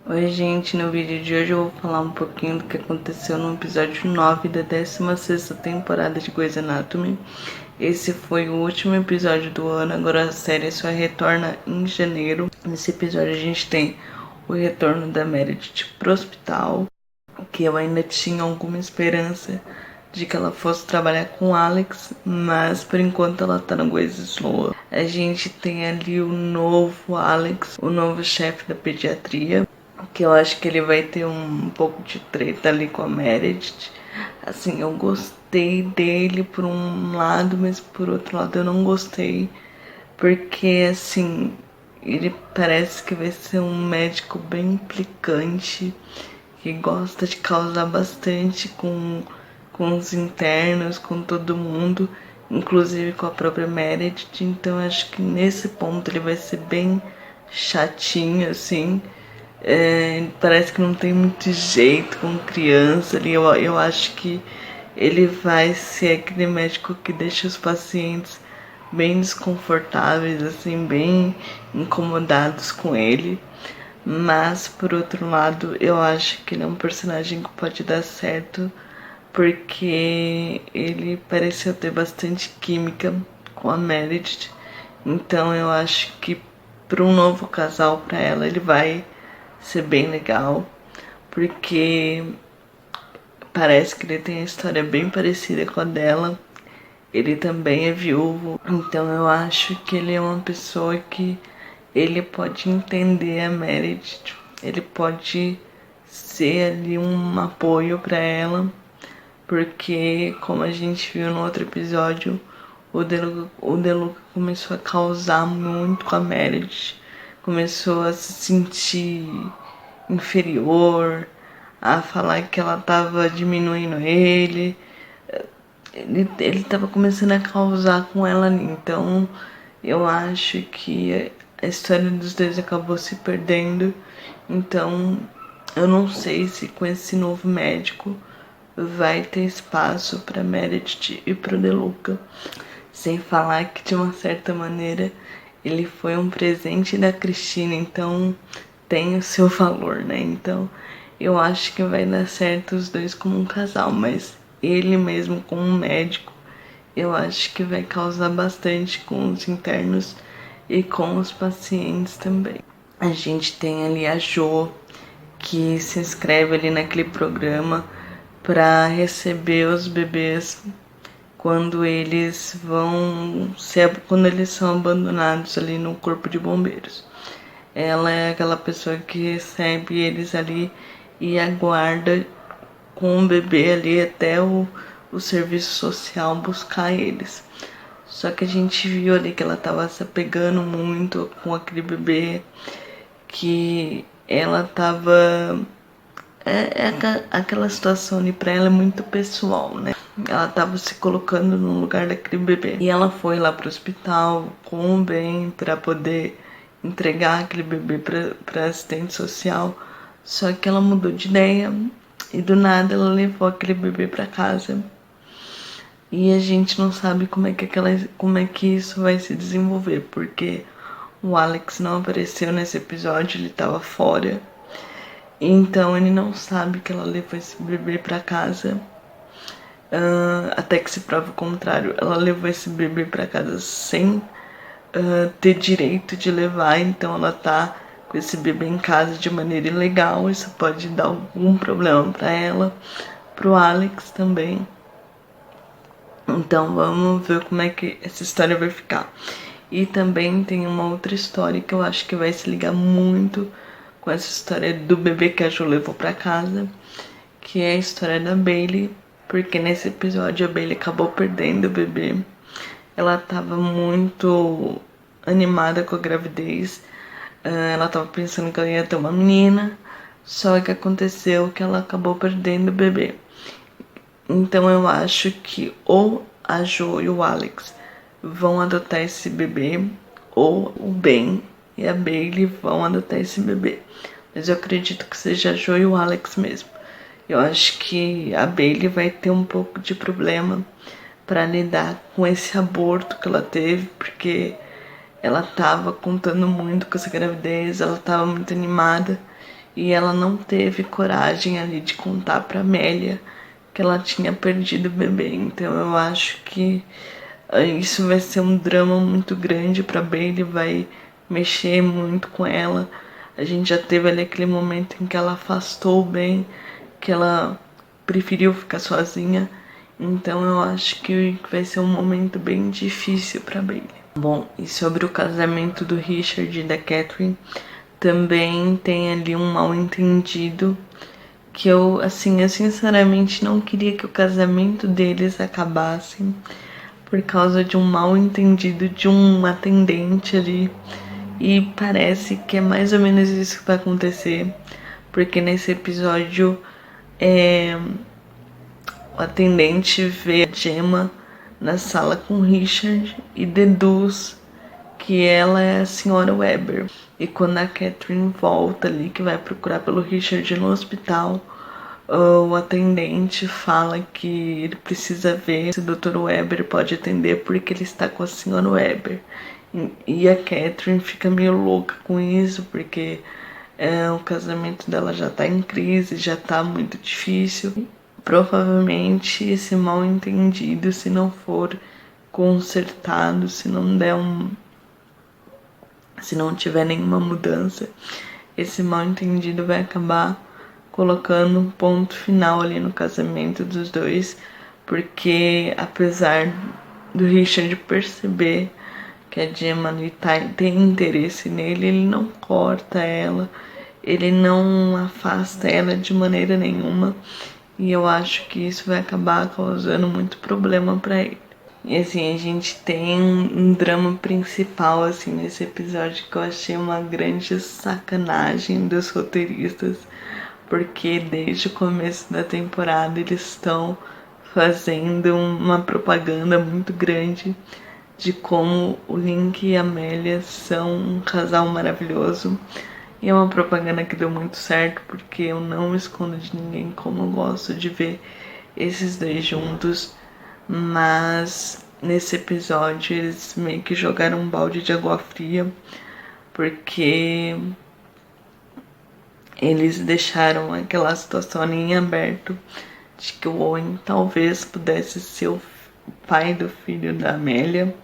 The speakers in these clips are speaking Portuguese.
Oi gente, no vídeo de hoje eu vou falar um pouquinho do que aconteceu no episódio 9 da 16ª temporada de Grey's Anatomy. Esse foi o último episódio do ano, agora a série só retorna em janeiro. Nesse episódio a gente tem o retorno da Meredith pro hospital, que eu ainda tinha alguma esperança de que ela fosse trabalhar com Alex, mas por enquanto ela tá no Grey's Sloan. A gente tem ali o novo Alex, o novo chefe da pediatria, que eu acho que ele vai ter um pouco de treta ali com a Meredith. Assim, eu gostei dele por um lado, mas por outro lado eu não gostei, porque assim, ele parece que vai ser um médico bem implicante, que gosta de causar bastante com os internos, com todo mundo, inclusive com a própria Meredith. Então acho que nesse ponto ele vai ser bem chatinho, assim. Parece que não tem muito jeito com criança ali. Eu acho que ele vai ser aquele médico que deixa os pacientes bem desconfortáveis, assim, bem incomodados com ele. Mas, por outro lado, eu acho que ele é um personagem que pode dar certo, porque ele pareceu ter bastante química com a Meredith. Então eu acho que para um novo casal, para ela, ele vai ser bem legal, porque parece que ele tem a história bem parecida com a dela. Ele também é viúvo, então eu acho que ele é uma pessoa que ele pode entender a Meredith, ele pode ser ali um apoio para ela, porque como a gente viu no outro episódio, o DeLuca começou a causar muito com a Meredith, começou a se sentir inferior, a falar que ela tava diminuindo ele tava começando a causar com ela ali. Então eu acho que a história dos dois acabou se perdendo. Então eu não sei se com esse novo médico vai ter espaço para Meredith e pro DeLuca. Sem falar que de uma certa maneira ele foi um presente da Cristina, então tem o seu valor, né? Então eu acho que vai dar certo os dois como um casal, mas ele mesmo como um médico, eu acho que vai causar bastante com os internos e com os pacientes também. A gente tem ali a Jo, que se inscreve ali naquele programa para receber os bebês quando eles quando eles são abandonados ali no corpo de bombeiros. Ela é aquela pessoa que recebe eles ali e aguarda com o bebê ali até o serviço social buscar eles. Só que a gente viu ali que ela tava se apegando muito com aquele bebê, que ela tava. Aquela situação ali pra ela é muito pessoal, né? Ela tava se colocando no lugar daquele bebê. E ela foi lá pro hospital com o bem pra poder entregar aquele bebê pra assistente social. Só que ela mudou de ideia e do nada ela levou aquele bebê pra casa. E a gente não sabe como é que isso vai se desenvolver, porque o Alex não apareceu nesse episódio, ele tava fora. Então ele não sabe que ela levou esse bebê pra casa. Até que se prove o contrário. Ela levou esse bebê pra casa sem ter direito de levar. Então ela tá com esse bebê em casa de maneira ilegal. Isso pode dar algum problema pra ela, pro Alex também. Então vamos ver como é que essa história vai ficar. E também tem uma outra história que eu acho que vai se ligar muito com essa história do bebê que a Jo levou pra casa, que é a história da Bailey, porque nesse episódio a Bailey acabou perdendo o bebê. Ela tava muito animada com a gravidez, ela tava pensando que ela ia ter uma menina, só que aconteceu que ela acabou perdendo o bebê. Então eu acho que ou a Jo e o Alex vão adotar esse bebê, ou o Ben e a Bailey vão adotar esse bebê. Mas eu acredito que seja a Jo e o Alex mesmo. Eu acho que a Bailey vai ter um pouco de problema para lidar com esse aborto que ela teve, porque ela tava contando muito com essa gravidez, ela tava muito animada. e ela não teve coragem ali de contar pra Amélia que ela tinha perdido o bebê. Então eu acho que isso vai ser um drama muito grande pra Bailey, vai mexer muito com ela. A gente já teve ali aquele momento em que ela afastou o Ben, que ela preferiu ficar sozinha. Então eu acho que vai ser um momento bem difícil pra Bailey. Bom, e sobre o casamento do Richard e da Catherine, também tem ali um mal entendido que eu sinceramente não queria que o casamento deles acabasse por causa de um mal entendido de um atendente ali. E parece que é mais ou menos isso que vai acontecer, porque nesse episódio o atendente vê a Gemma na sala com Richard e deduz que ela é a senhora Weber. E quando a Catherine volta ali, que vai procurar pelo Richard no hospital, o atendente fala que ele precisa ver se o Dr. Weber pode atender porque ele está com a senhora Weber. E a Catherine fica meio louca com isso, porque o casamento dela já tá em crise, já tá muito difícil. Provavelmente esse mal entendido, se não for consertado, se não tiver nenhuma mudança, esse mal entendido vai acabar colocando um ponto final ali no casamento dos dois, porque apesar do Richard perceber que a Gemma tem interesse nele, ele não corta ela, ele não afasta ela de maneira nenhuma, e eu acho que isso vai acabar causando muito problema pra ele. E assim, a gente tem um drama principal assim nesse episódio que eu achei uma grande sacanagem dos roteiristas, porque desde o começo da temporada eles estão fazendo uma propaganda muito grande de como o Link e a Amélia são um casal maravilhoso. E é uma propaganda que deu muito certo, porque eu não escondo de ninguém como eu gosto de ver esses dois juntos. Mas nesse episódio eles meio que jogaram um balde de água fria, porque eles deixaram aquela situação ali em aberto de que o Owen talvez pudesse ser o pai do filho da Amélia,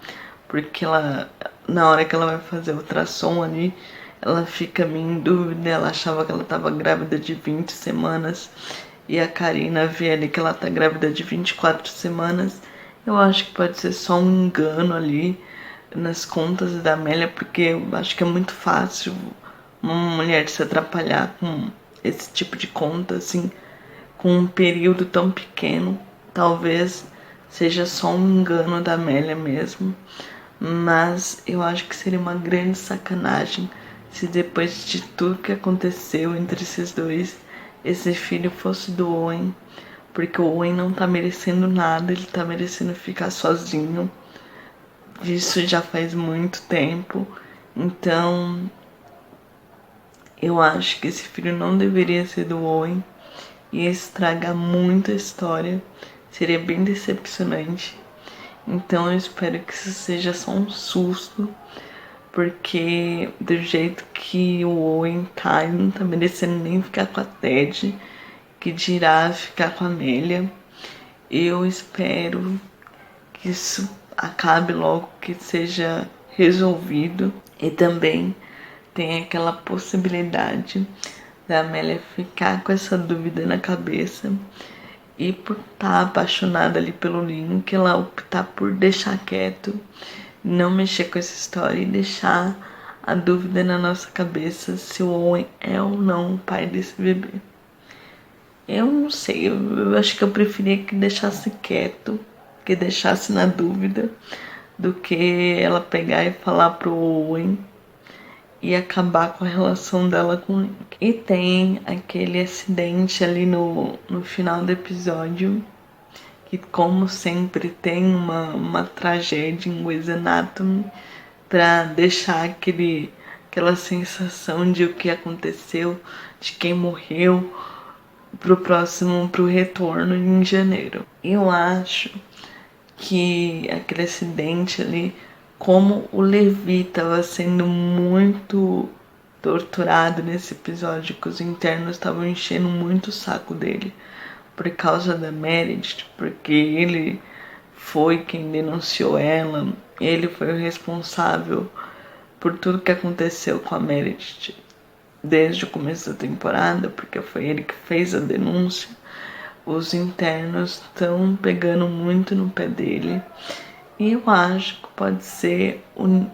porque ela, na hora que ela vai fazer o ultrassom ali, ela fica meio em dúvida. Ela achava que ela estava grávida de 20 semanas e a Karina vê ali que ela tá grávida de 24 semanas. Eu acho que pode ser só um engano ali nas contas da Amélia, porque eu acho que é muito fácil uma mulher se atrapalhar com esse tipo de conta, assim, com um período tão pequeno. Talvez seja só um engano da Amélia mesmo, mas eu acho que seria uma grande sacanagem se depois de tudo que aconteceu entre esses dois, esse filho fosse do Owen, porque o Owen não tá merecendo nada, ele tá merecendo ficar sozinho. Isso já faz muito tempo, então eu acho que esse filho não deveria ser do Owen, ia estragar muito a história, seria bem decepcionante. Então eu espero que isso seja só um susto, porque do jeito que o Owen tá, ele não tá merecendo nem ficar com a Ted, que dirá ficar com a Amélia. Eu espero que isso acabe logo, que seja resolvido. E também tem aquela possibilidade da Amélia ficar com essa dúvida na cabeça e por estar apaixonada ali pelo Link, ela optar por deixar quieto, não mexer com essa história e deixar a dúvida na nossa cabeça se o Owen é ou não o pai desse bebê. Eu não sei, eu acho que eu preferia que deixasse quieto, que deixasse na dúvida, do que ela pegar e falar pro Owen e acabar com a relação dela com o Link. E tem aquele acidente ali no final do episódio, que como sempre tem uma tragédia em Grey's Anatomy, pra deixar aquela sensação de o que aconteceu, de quem morreu, pro retorno em janeiro. Eu acho que aquele acidente ali, como o Levi estava sendo muito torturado nesse episódio, que os internos estavam enchendo muito o saco dele por causa da Meredith, porque ele foi quem denunciou ela, ele foi o responsável por tudo que aconteceu com a Meredith desde o começo da temporada, porque foi ele que fez a denúncia. Os internos estão pegando muito no pé dele, e eu acho que pode ser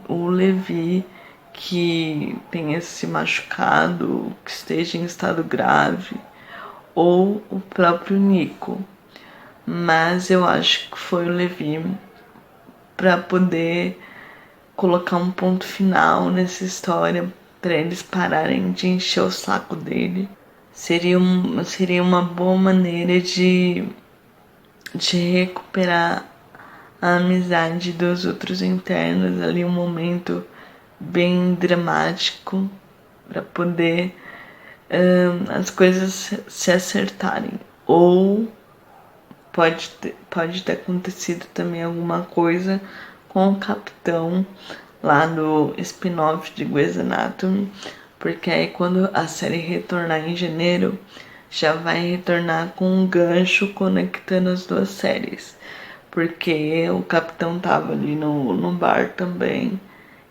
o Levi que tenha se machucado, que esteja em estado grave, ou o próprio Nico. Mas eu acho que foi o Levi para poder colocar um ponto final nessa história, para eles pararem de encher o saco dele. Seria uma boa maneira de recuperar a amizade dos outros internos ali, um momento bem dramático para poder as coisas se acertarem. Ou pode ter acontecido também alguma coisa com o capitão lá do spin-off de Grey's Anatomy, porque aí quando a série retornar em janeiro, já vai retornar com um gancho conectando as duas séries, porque o capitão tava ali no bar também,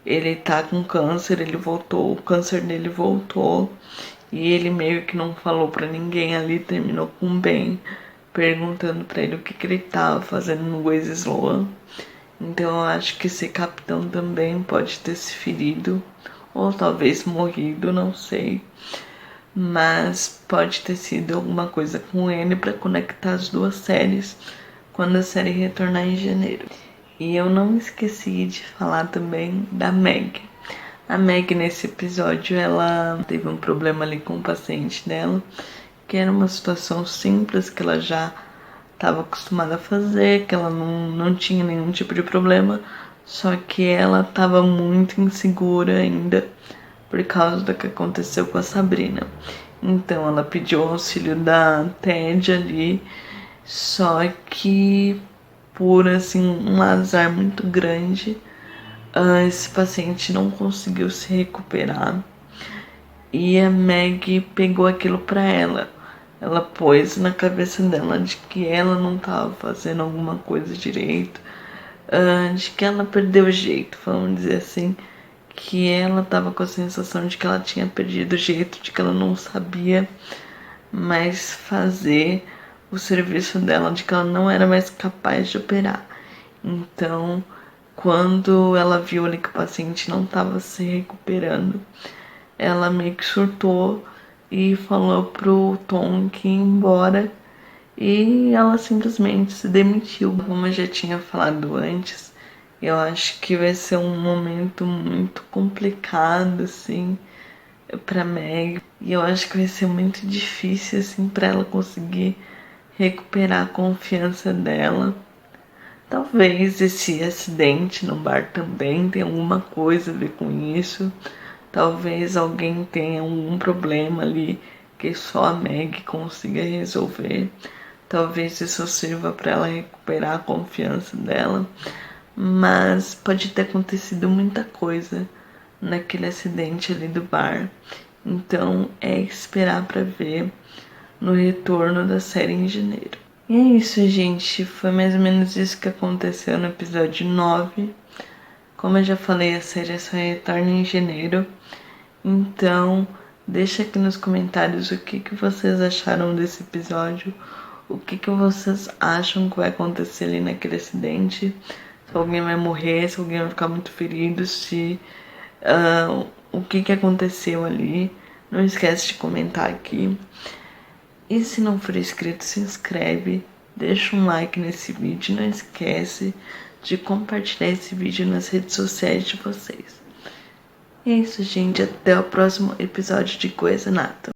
ele tá com câncer, ele voltou, o câncer dele voltou, e ele meio que não falou pra ninguém ali, terminou com o Ben perguntando pra ele o que ele tava fazendo no Grey's Sloan. Então eu acho que esse capitão também pode ter se ferido, ou talvez morrido, não sei. Mas pode ter sido alguma coisa com ele para conectar as duas séries quando a série retornar em janeiro. E eu não esqueci de falar também da Meg. A Meg, nesse episódio, ela teve um problema ali com o paciente dela, que era uma situação simples que ela já estava acostumada a fazer, que ela não tinha nenhum tipo de problema, só que ela estava muito insegura ainda por causa do que aconteceu com a Sabrina. Então ela pediu o auxílio da Ted ali, só que por assim um azar muito grande, esse paciente não conseguiu se recuperar e a Meg pegou aquilo pra ela. Ela pôs na cabeça dela de que ela não estava fazendo alguma coisa direito, de que ela perdeu o jeito, vamos dizer assim, que ela estava com a sensação de que ela tinha perdido o jeito, de que ela não sabia mais fazer o serviço dela, de que ela não era mais capaz de operar. Então, quando ela viu ali que o paciente não estava se recuperando, ela meio que surtou e falou pro Tom que ia embora, e ela simplesmente se demitiu. Como eu já tinha falado antes, eu acho que vai ser um momento muito complicado, assim, pra Meg. E eu acho que vai ser muito difícil, assim, pra ela conseguir recuperar a confiança dela. Talvez esse acidente no bar também tenha alguma coisa a ver com isso. Talvez alguém tenha algum problema ali que só a Meg consiga resolver. Talvez isso sirva para ela recuperar a confiança dela. Mas pode ter acontecido muita coisa naquele acidente ali do bar. Então é esperar para ver no retorno da série em janeiro. E é isso, gente. Foi mais ou menos isso que aconteceu no episódio 9. Como eu já falei, a série só retorna em janeiro. Então, deixa aqui nos comentários o que vocês acharam desse episódio. O que vocês acham que vai acontecer ali naquele acidente. Se alguém vai morrer, se alguém vai ficar muito ferido, se o que aconteceu ali. Não esquece de comentar aqui. E se não for inscrito, se inscreve, deixa um like nesse vídeo, não esquece de compartilhar esse vídeo nas redes sociais de vocês. E é isso, gente, até o próximo episódio de Grey's Anatomy.